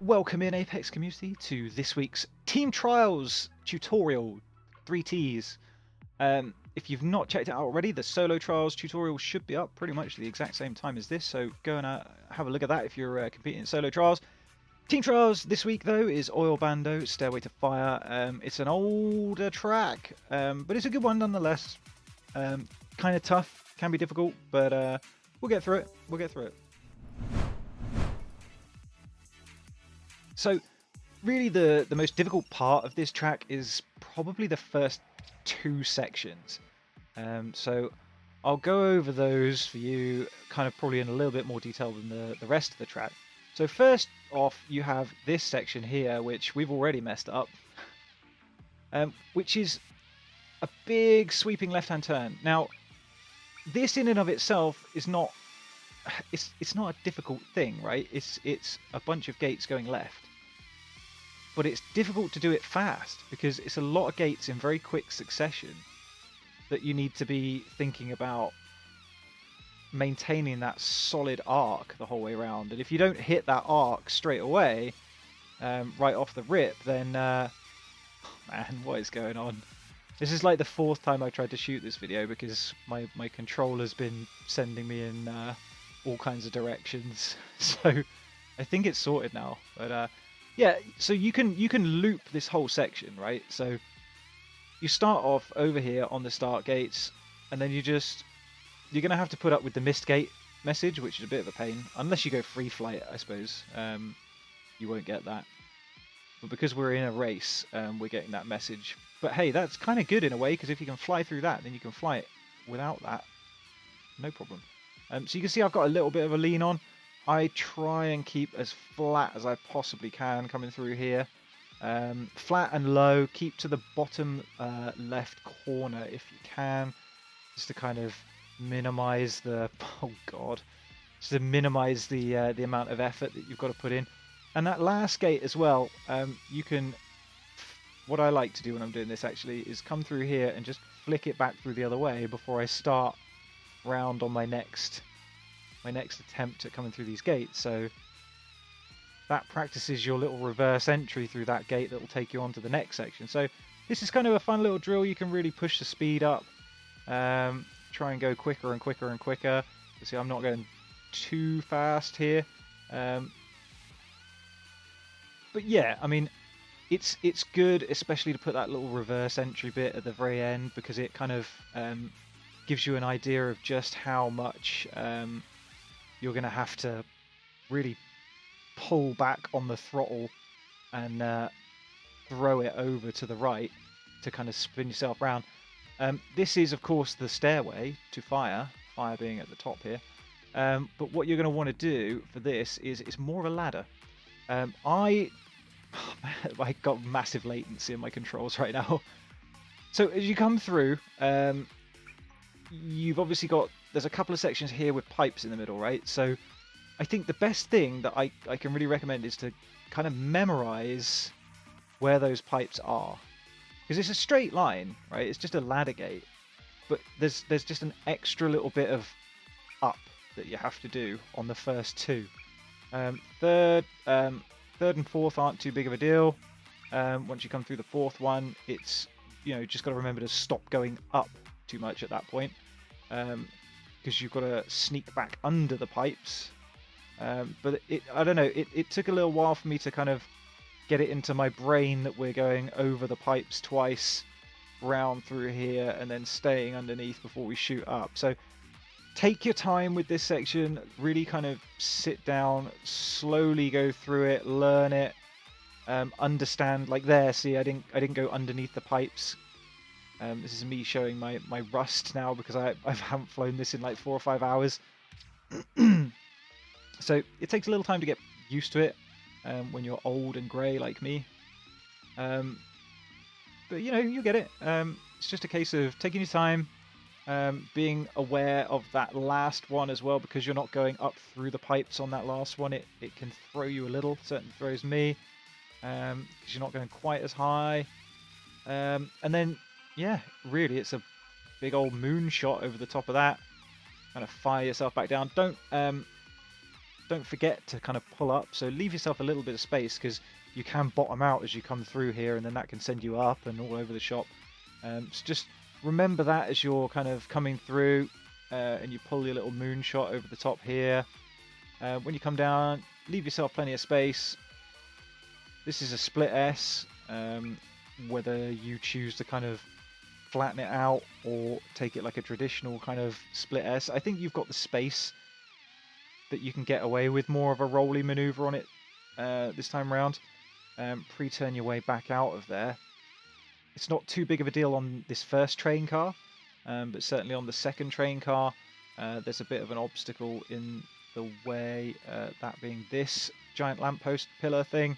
Welcome in Apex community to this week's Team Trials tutorial, 3Ts. If you've not checked it out already, the Solo Trials tutorial should be up pretty much the exact same time as this, so go and have a look at that if you're competing in Solo Trials. Team Trials this week though is Oilbando, Stairway to Fire. It's an older track, but it's a good one nonetheless. Kind of tough, can be difficult, but we'll get through it. We'll get through it. So really the most difficult part of this track is probably the first two sections. So I'll go over those for you kind of probably in a little bit more detail than the rest of the track. So first off, you have this section here, which we've already messed up, which is a big sweeping left-hand turn. Now, this in and of itself is not, it's not a difficult thing, right? It's a bunch of gates going left. But it's difficult to do it fast because it's a lot of gates in very quick succession that you need to be thinking about maintaining that solid arc the whole way around. And if you don't hit that arc straight away, right off the rip, then man, what is going on? This is like the fourth time I tried to shoot this video because my controller's been sending me in all kinds of directions. So I think it's sorted now, but yeah, so you can loop this whole section, right? So you start off over here on the start gates, and then you're gonna have to put up with the missed gate message, which is a bit of a pain. Unless you go free flight, I suppose. You won't get that. But because we're in a race, we're getting that message. But hey, that's kind of good in a way, because if you can fly through that, then you can fly it without that. No problem. So you can see I've got a little bit of a lean on. I try and keep as flat as I possibly can coming through here. Flat and low, keep to the bottom left corner if you can, just to kind of minimize the, oh god, just to minimize the amount of effort that you've got to put in. And that last gate as well, you can, what I like to do when I'm doing this actually is come through here and just flick it back through the other way before I start round on my next attempt at coming through these gates. So that practices your little reverse entry through that gate that will take you on to the next section. So this is kind of a fun little drill. You can really push the speed up, try and go quicker and quicker and quicker. You see I'm not going too fast here, but yeah, I mean it's good, especially to put that little reverse entry bit at the very end, because it kind of gives you an idea of just how much you're going to have to really pull back on the throttle and throw it over to the right to kind of spin yourself around. This is, of course, the stairway to fire being at the top here. But what you're going to want to do for this is it's more of a ladder. I got massive latency in my controls right now. So as you come through, you've obviously got, there's a couple of sections here with pipes in the middle, right? So I think the best thing that I can really recommend is to kind of memorize where those pipes are. Because it's a straight line, right? It's just a ladder gate. But there's just an extra little bit of up that you have to do on the first two. Third and fourth aren't too big of a deal. Once you come through the fourth one, it's, you know, just got to remember to stop going up too much at that point. Because you've got to sneak back under the pipes. But I don't know, it took a little while for me to kind of get it into my brain that we're going over the pipes twice, round through here, and then staying underneath before we shoot up. So take your time with this section, really kind of sit down, slowly go through it, learn it, understand. Like there, see, I didn't go underneath the pipes. This is me showing my rust now because I haven't flown this in like 4 or 5 hours. So it takes a little time to get used to it when you're old and grey like me. But you know, you get it. It's just a case of taking your time, being aware of that last one as well, because you're not going up through the pipes on that last one. It can throw you a little, certainly throws me, because you're not going quite as high. And then, yeah, really, it's a big old moonshot over the top of that. Kind of fire yourself back down. Don't don't forget to kind of pull up. So leave yourself a little bit of space, because you can bottom out as you come through here, and then that can send you up and all over the shop. So just remember that as you're kind of coming through, and you pull your little moonshot over the top here. When you come down, leave yourself plenty of space. This is a split S, whether you choose to kind of flatten it out or take it like a traditional kind of split S. I think you've got the space that you can get away with more of a rolly maneuver on it this time around. Pre-turn your way back out of there. It's not too big of a deal on this first train car, but certainly on the second train car, there's a bit of an obstacle in the way, that being this giant lamppost pillar thing,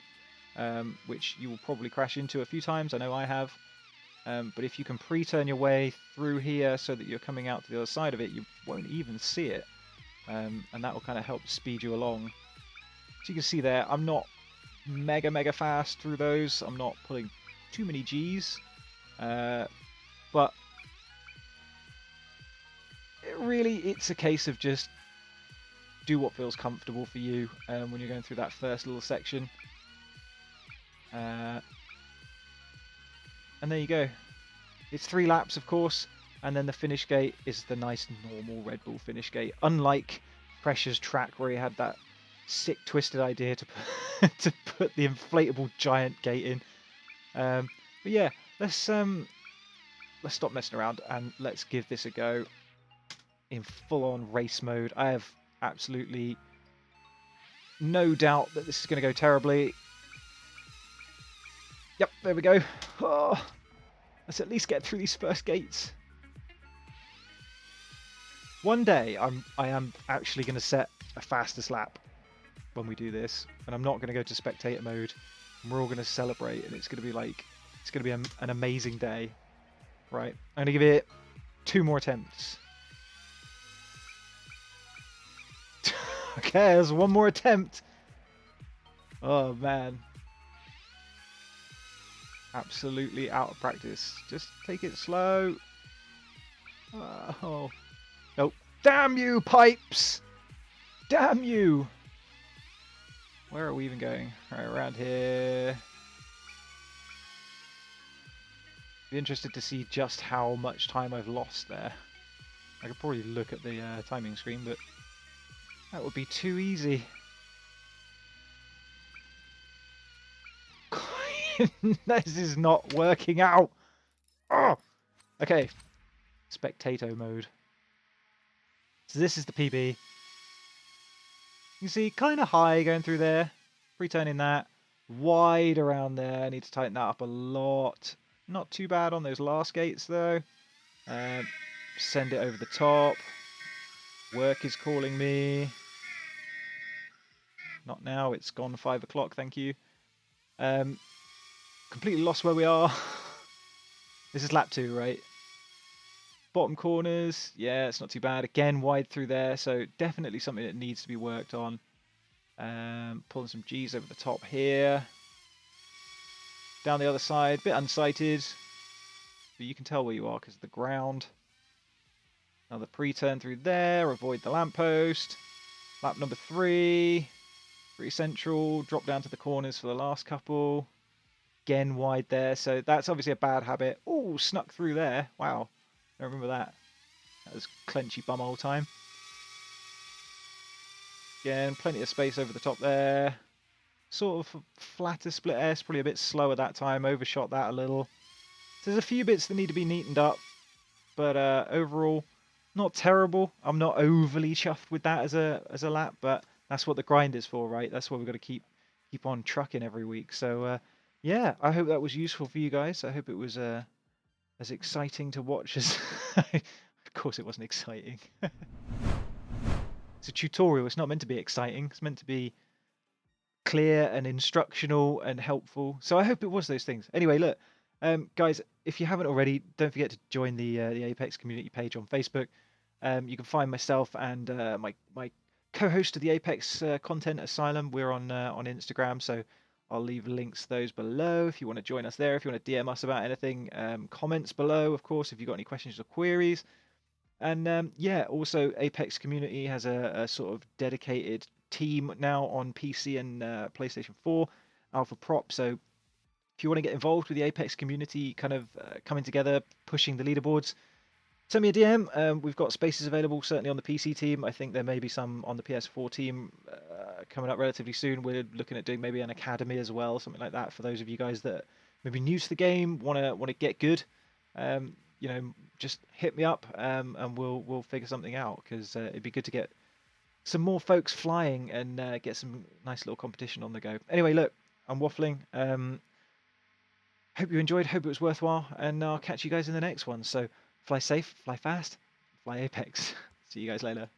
which you will probably crash into a few times. I know I have. But if you can pre-turn your way through here so that you're coming out to the other side of it, you won't even see it. And that will kind of help speed you along. So you can see there, I'm not mega fast through those. I'm not pulling too many G's. But it's a case of just do what feels comfortable for you when you're going through that first little section. And there you go. It's 3 laps, of course, and then the finish gate is the nice normal Red Bull finish gate, unlike Pressure's track where he had that sick twisted idea to put, to put the inflatable giant gate in. But yeah, let's stop messing around and let's give this a go in full-on race mode. I have absolutely no doubt that this is going to go terribly. Yep, there we go. Oh, let's at least get through these first gates. One day, I am actually going to set a fastest lap when we do this, and I'm not going to go to spectator mode. And we're all going to celebrate, and it's going to be like, it's going to be an amazing day. Right, I'm going to give it 2 more attempts. Okay, there's 1 more attempt. Oh man. Absolutely out of practice. Just take it slow. Oh. Nope. Damn you, pipes! Damn you! Where are we even going? Right, around here. Be interested to see just how much time I've lost there. I could probably look at the timing screen, but that would be too easy. This is not working out. Oh! Okay. Spectator mode. So this is the PB. You see, kind of high going through there. Pre-turning that. Wide around there. I need to tighten that up a lot. Not too bad on those last gates though. Send it over the top. Work is calling me. Not now. It's gone 5 o'clock. Thank you. Completely lost where we are. This is lap 2, right? Bottom corners, yeah, it's not too bad. Again, wide through there, so definitely something that needs to be worked on. Pulling some G's over the top here. Down the other side, bit unsighted, but you can tell where you are because of the ground. Another pre-turn through there, avoid the lamppost. Lap number 3, pretty central, drop down to the corners for the last couple. Again, wide there, so that's obviously a bad habit. Oh, snuck through there. Wow, I remember that. That was clenchy bumhole time. Again, plenty of space over the top there. Sort of flatter split S, probably a bit slower that time. Overshot that a little. So there's a few bits that need to be neatened up, but overall, not terrible. I'm not overly chuffed with that as a lap, but that's what the grind is for, right? That's what we've got to keep on trucking every week. So yeah, I hope that was useful for you guys. I hope it was as exciting to watch as... Of course it wasn't exciting. It's a tutorial. It's not meant to be exciting. It's meant to be clear and instructional and helpful. So I hope it was those things. Anyway, look, guys, if you haven't already, don't forget to join the Apex community page on Facebook. You can find myself and my co-host of the Apex content, Asylum. We're on Instagram, so I'll leave links to those below if you want to join us there. If you want to DM us about anything, comments below, of course, if you've got any questions or queries. And yeah, also Apex community has a sort of dedicated team now on PC and PlayStation 4, Alpha Prop. So if you want to get involved with the Apex community, kind of coming together, pushing the leaderboards, send me a DM. We've got spaces available, certainly on the PC team. I think there may be some on the PS4 team coming up relatively soon. We're looking at doing maybe an academy as well, something like that, for those of you guys that maybe new to the game, want to get good. You know, just hit me up, and we'll figure something out, because it'd be good to get some more folks flying and get some nice little competition on the go. Anyway, look, I'm waffling. Hope you enjoyed. Hope it was worthwhile, and I'll catch you guys in the next one. So fly safe, fly fast, fly Apex. See you guys later.